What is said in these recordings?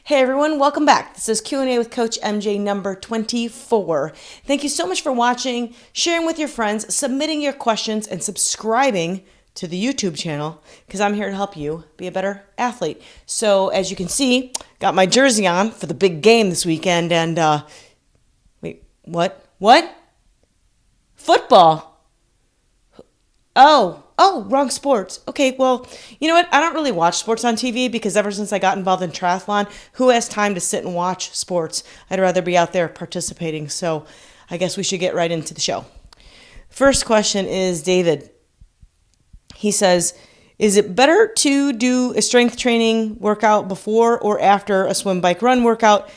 Hey everyone, welcome back. This is Q&A with Coach MJ number 24. Thank you so much for watching, sharing with your friends, submitting your questions, and subscribing to the YouTube channel because I'm here to help you be a better athlete. So as you can see, got my jersey on for the big game this weekend and wait, what? What? Football. Oh, wrong sports. Okay, well, you know what? I don't really watch sports on TV because ever since I got involved in triathlon, who has time to sit and watch sports? I'd rather be out there participating. So I guess we should get right into the show. First question is David. He says, is it better to do a strength training workout before or after a swim, bike, run workout?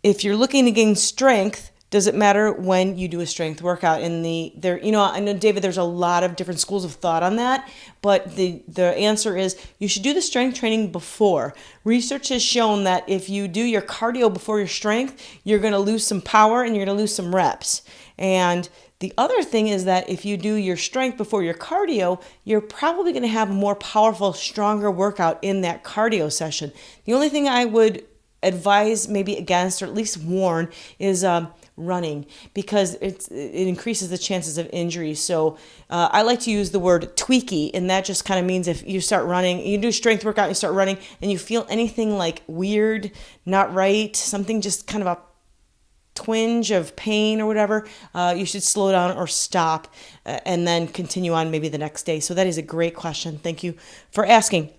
If you're looking to gain strength, does it matter when you do a strength workout? I know, David, there's a lot of different schools of thought on that, but the answer is you should do the strength training before. Research has shown that if you do your cardio before your strength, you're going to lose some power and you're going to lose some reps. And the other thing is that if you do your strength before your cardio, you're probably going to have a more powerful, stronger workout in that cardio session. The only thing I would advise maybe against, or at least warn, is running, because it increases the chances of injury. So I like to use the word tweaky, and that just kind of means if you start running, you do strength workout, you start running, and you feel anything like weird, not right, something just kind of a twinge of pain or whatever, you should slow down or stop and then continue on maybe the next day. So that is a great question. Thank you for asking.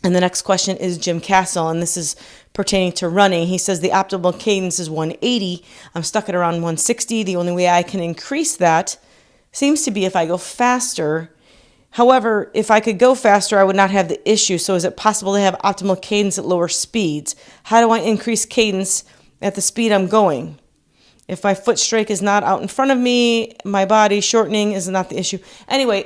And the next question is Jim Castle, and this is pertaining to running. He says the optimal cadence is 180. I'm stuck at around 160. The only way I can increase that seems to be if I go faster. However, if I could go faster, I would not have the issue. So is it possible to have optimal cadence at lower speeds? How do I increase cadence at the speed I'm going? If my foot strike is not out in front of me, my body shortening is not the issue. Anyway,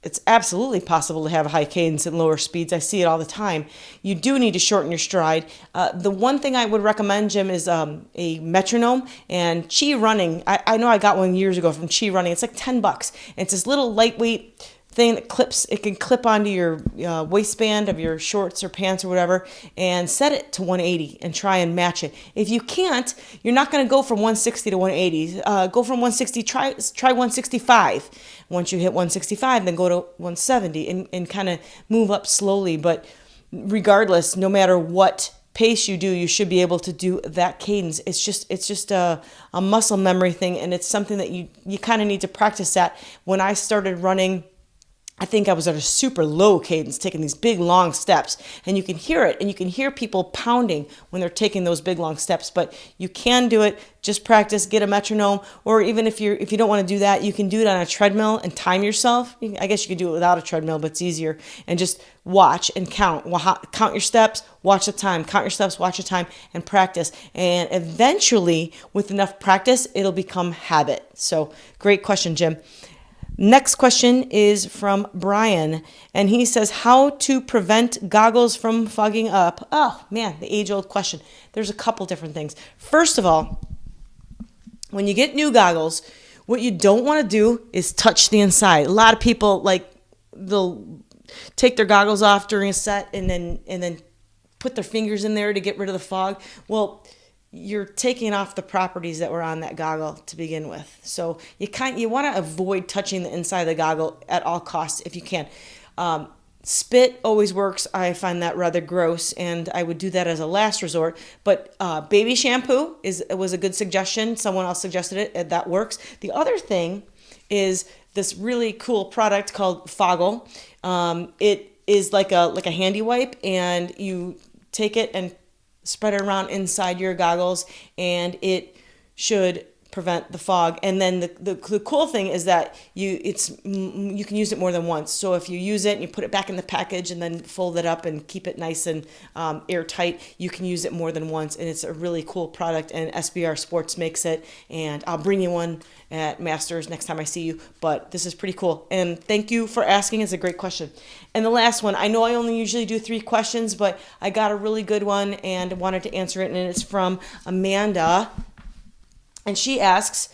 it's absolutely possible to have a high cadence at lower speeds. I see it all the time. You do need to shorten your stride. The one thing I would recommend, Jim, is a metronome and Chi Running. I know I got one years ago from Chi Running. It's like $10. It's this little lightweight thing that clips. It can clip onto your waistband of your shorts or pants or whatever, and set it to 180 and try and match it. If you can't, you're not going to go from 160 to 180. Go from 160, try 165. Once you hit 165, then go to 170 and kind of move up slowly. But regardless, no matter what pace you do, you should be able to do that cadence. It's just a muscle memory thing, and it's something that you kind of need to practice at. When I started running, I think I was at a super low cadence, taking these big, long steps. And you can hear it, and you can hear people pounding when they're taking those big, long steps. But you can do it. Just practice, get a metronome. Or even if you don't want to do that, you can do it on a treadmill and time yourself. I guess you could do it without a treadmill, but it's easier. And just watch and count. Count your steps, watch the time. Count your steps, watch the time, and practice. And eventually, with enough practice, it'll become habit. So great question, Jim. Next question is from Brian, and he says, how to prevent goggles from fogging up? Oh, man, the age-old question. There's a couple different things. First of all, when you get new goggles, what you don't want to do is touch the inside. A lot of people, they'll take their goggles off during a set and then put their fingers in there to get rid of the fog. Well, you're taking off the properties that were on that goggle to begin with. So you want to avoid touching the inside of the goggle at all costs if you can. Spit always works. I find that rather gross, and I would do that as a last resort. But baby shampoo was a good suggestion. Someone else suggested it, and that works. The other thing is this really cool product called Foggle. It is like a handy wipe, and you take it and spread it around inside your goggles, and it should prevent the fog. And then the cool thing is that you can use it more than once. So if you use it and you put it back in the package and then fold it up and keep it nice and airtight, you can use it more than once. And it's a really cool product, and SBR Sports makes it. And I'll bring you one at Masters next time I see you. But this is pretty cool. And thank you for asking. It's a great question. And the last one, I know I only usually do 3 questions, but I got a really good one and wanted to answer it. And it's from Amanda. And she asks,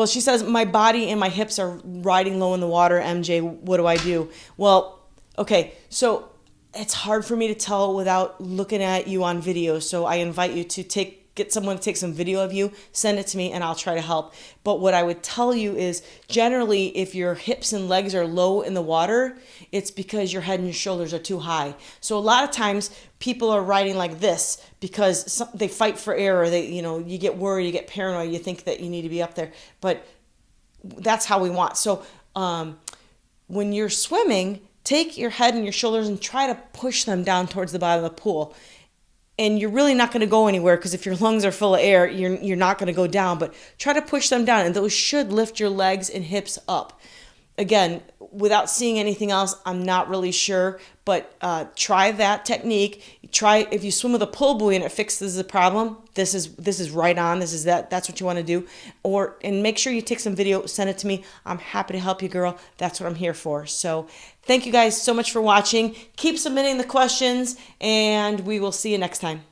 she says, my body and my hips are riding low in the water, MJ, what do I do? Well, okay, so it's hard for me to tell without looking at you on video. So I invite you to get someone to take some video of you, send it to me, and I'll try to help. But what I would tell you is generally if your hips and legs are low in the water, it's because your head and your shoulders are too high. So a lot of times people are riding like this because they fight for air, or you get worried, you get paranoid, you think that you need to be up there. But that's how we want. So when you're swimming, take your head and your shoulders and try to push them down towards the bottom of the pool. And you're really not going to go anywhere, because if your lungs are full of air, you're not going to go down. But try to push them down, and those should lift your legs and hips up. Again, without seeing anything else, I'm not really sure, but try that technique. Try if you swim with a pull buoy and it fixes the problem. This is right on. That's what you want to do. And make sure you take some video, send it to me. I'm happy to help you, girl. That's what I'm here for. So thank you guys so much for watching. Keep submitting the questions, and we will see you next time.